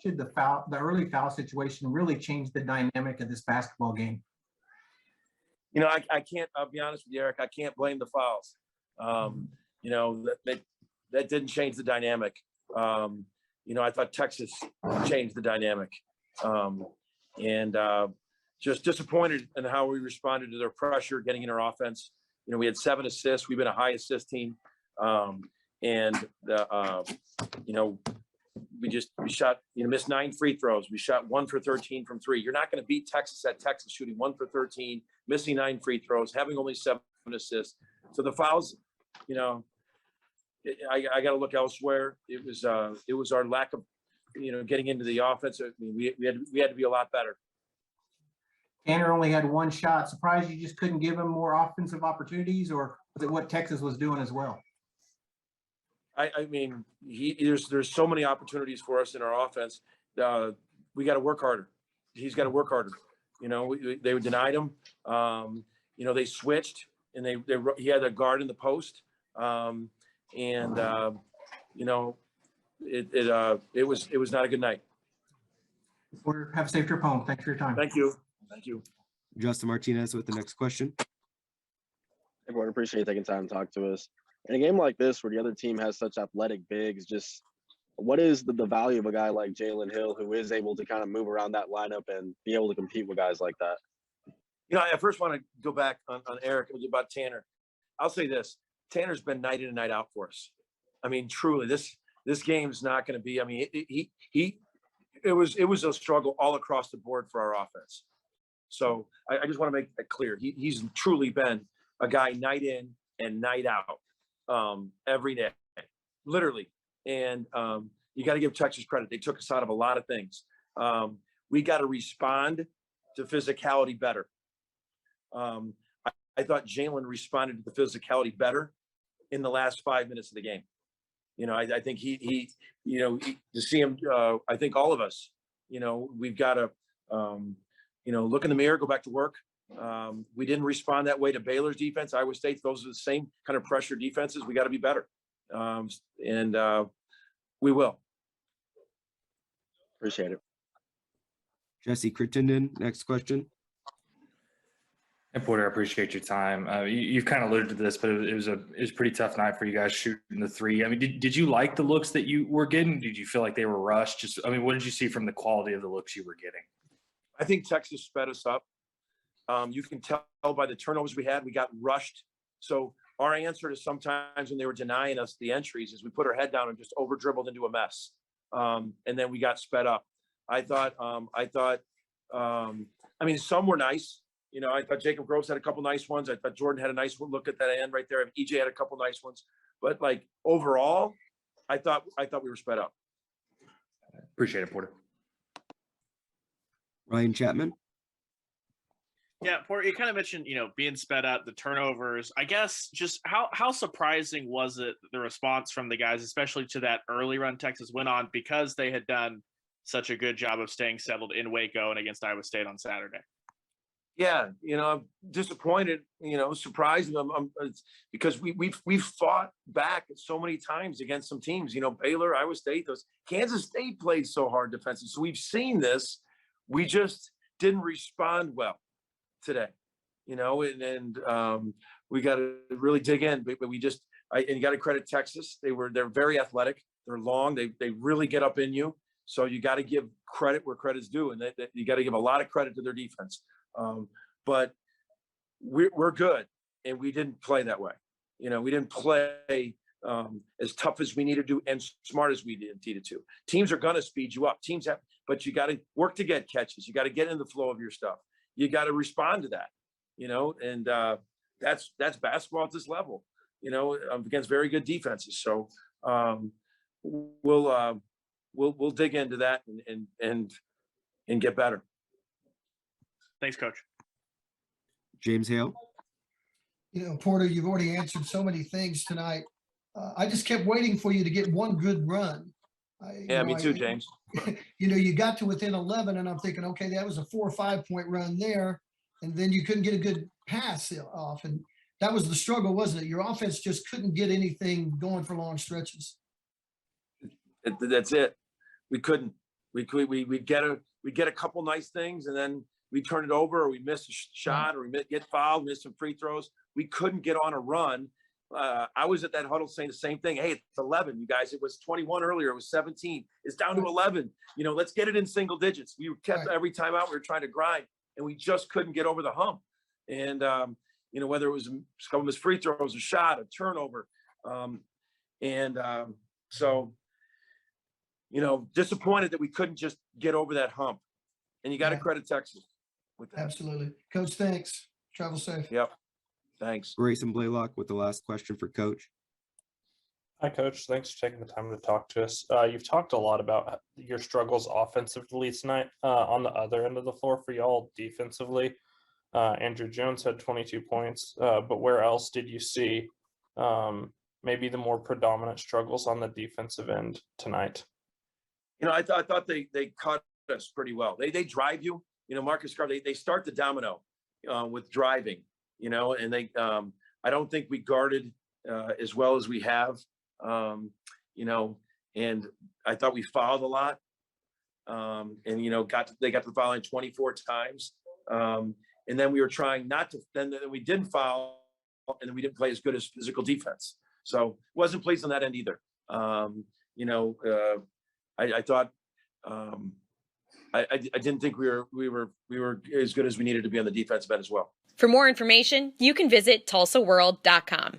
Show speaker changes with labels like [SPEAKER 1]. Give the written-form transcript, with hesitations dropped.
[SPEAKER 1] should the early foul situation really change the dynamic of this basketball game?
[SPEAKER 2] You know, I can't. I'll be honest with you, Eric. I can't blame the fouls. You know, that didn't change the dynamic. You know, I thought Texas changed the dynamic, and just disappointed in how we responded to their pressure, getting in our offense. You know, we had 7 assists. We've been a high assist team, and you know, we shot, you know, missed 9 free throws. We shot 1 for 13 from 3. You're not going to beat Texas at Texas shooting 1 for 13, missing 9 free throws, having only 7 assists. So the fouls, you know, I got to look elsewhere. It was our lack of, you know, getting into the offense. I mean, we had to be a lot better.
[SPEAKER 1] Tanner only had 1 shot. Surprised you just couldn't give him more offensive opportunities, or was it what Texas was doing as well?
[SPEAKER 2] I mean, there's so many opportunities for us in our offense. We got to work harder. He's got to work harder. You know, they denied him. You know, they switched, and he had a guard in the post. You know, it was not a good night.
[SPEAKER 1] Have a safe trip home. Thanks for your time.
[SPEAKER 2] Thank you. Thank you.
[SPEAKER 3] Justin Martinez with the next question.
[SPEAKER 4] Everyone, appreciate you taking time to talk to us. In a game like this, where the other team has such athletic bigs, just what is the value of a guy like Jalen Hill, who is able to kind of move around that lineup and be able to compete with guys like that?
[SPEAKER 2] You know, I first want to go back on Eric about Tanner. I'll say this: Tanner's been night in and night out for us. I mean, truly, this game's not going to be. I mean, it was a struggle all across the board for our offense. So I just want to make that clear. He's truly been a guy night in and night out, every day, literally. And you got to give Texas credit. They took us out of a lot of things. We got to respond to physicality better. I thought Jalen responded to the physicality better in the last 5 minutes of the game. You know, I think he you know, to see him, I think all of us, you know, we've got to, you know, look in the mirror, go back to work. We didn't respond that way to Baylor's defense, Iowa State. Those are the same kind of pressure defenses. We got to be better. And we will.
[SPEAKER 4] Appreciate it.
[SPEAKER 3] Jesse Crittenden, next question.
[SPEAKER 5] Hey, Porter, I appreciate your time. You've kind of alluded to this, but it was a pretty tough night for you guys shooting the 3. I mean, did you like the looks that you were getting? Did you feel like they were rushed? I mean, what did you see from the quality of the looks you were getting?
[SPEAKER 2] I think Texas sped us up. You can tell by the turnovers we had, we got rushed. So our answer to sometimes when they were denying us the entries is we put our head down and just over dribbled into a mess. And then we got sped up. I mean, some were nice. You know, I thought Jacob Groves had a couple nice ones. I thought Jordan had a nice look at that end right there. EJ had a couple nice ones. But like overall, I thought we were sped up.
[SPEAKER 5] Appreciate it, Porter.
[SPEAKER 3] Ryan Chapman.
[SPEAKER 6] Yeah, Porter, you kind of mentioned, you know, being sped up, the turnovers. I guess just how surprising was it, the response from the guys, especially to that early run Texas went on, because they had done such a good job of staying settled in Waco and against Iowa State on Saturday?
[SPEAKER 2] Yeah, you know, I'm disappointed, you know, surprised because we've fought back so many times against some teams, you know, Baylor, Iowa State, Kansas State played so hard defensively. So we've seen this. We just didn't respond well today, you know, and we got to really dig in. But we just, and you got to credit Texas. They're very athletic. They're long. They really get up in you. So you got to give credit where credit's due, and you got to give a lot of credit to their defense. But we're good, and we didn't play that way. You know, we didn't play as tough as we needed to and smart as we needed to. Teams are going to speed you up. But you got to work to get catches. You got to get in the flow of your stuff. You got to respond to that, you know, and that's basketball at this level, you know, against very good defenses. So we'll dig into that and get better.
[SPEAKER 6] Thanks, Coach.
[SPEAKER 3] James Hale.
[SPEAKER 7] You know, Porter, you've already answered so many things tonight. I just kept waiting for you to get one good run.
[SPEAKER 2] Me too, James.
[SPEAKER 7] You know, you got to within 11, and I'm thinking, okay, that was a 4 or 5 point run there, and then you couldn't get a good pass off, and that was the struggle, wasn't it? Your offense just couldn't get anything going for long stretches.
[SPEAKER 2] That's it. We couldn't. we'd get a couple nice things, and then we'd turn it over, or we miss a shot, or we get fouled, miss some free throws. We couldn't get on a run. I was at that huddle saying the same thing. Hey, it's 11, you guys. It was 21 earlier. It was 17. It's down to 11. Let's get it in single digits. We kept every time out. We were trying to grind, and we just couldn't get over the hump. And whether it was a couple of his free throws, a shot, a turnover, so disappointed that we couldn't just get over that hump. And you got to credit Texas with that.
[SPEAKER 7] Absolutely. Coach, thanks. Travel safe.
[SPEAKER 2] Yep. Thanks.
[SPEAKER 3] Grayson Blaylock with the last question for Coach.
[SPEAKER 8] Hi, Coach. Thanks for taking the time to talk to us. You've talked a lot about your struggles offensively tonight. On the other end of the floor for y'all defensively, Andrew Jones had 22 points, but where else did you see maybe the more predominant struggles on the defensive end tonight?
[SPEAKER 2] I thought they caught us pretty well. They drive you. Marcus Garvey, they start the domino with driving. And I don't think we guarded as well as we have. And I thought we fouled a lot. They got the fouling 24 times. And then we were trying not to, then we didn't foul, and then we didn't play as good as physical defense. So wasn't pleased on that end either. I thought I didn't think we were as good as we needed to be on the defensive end as well.
[SPEAKER 9] For more information, you can visit tulsaworld.com.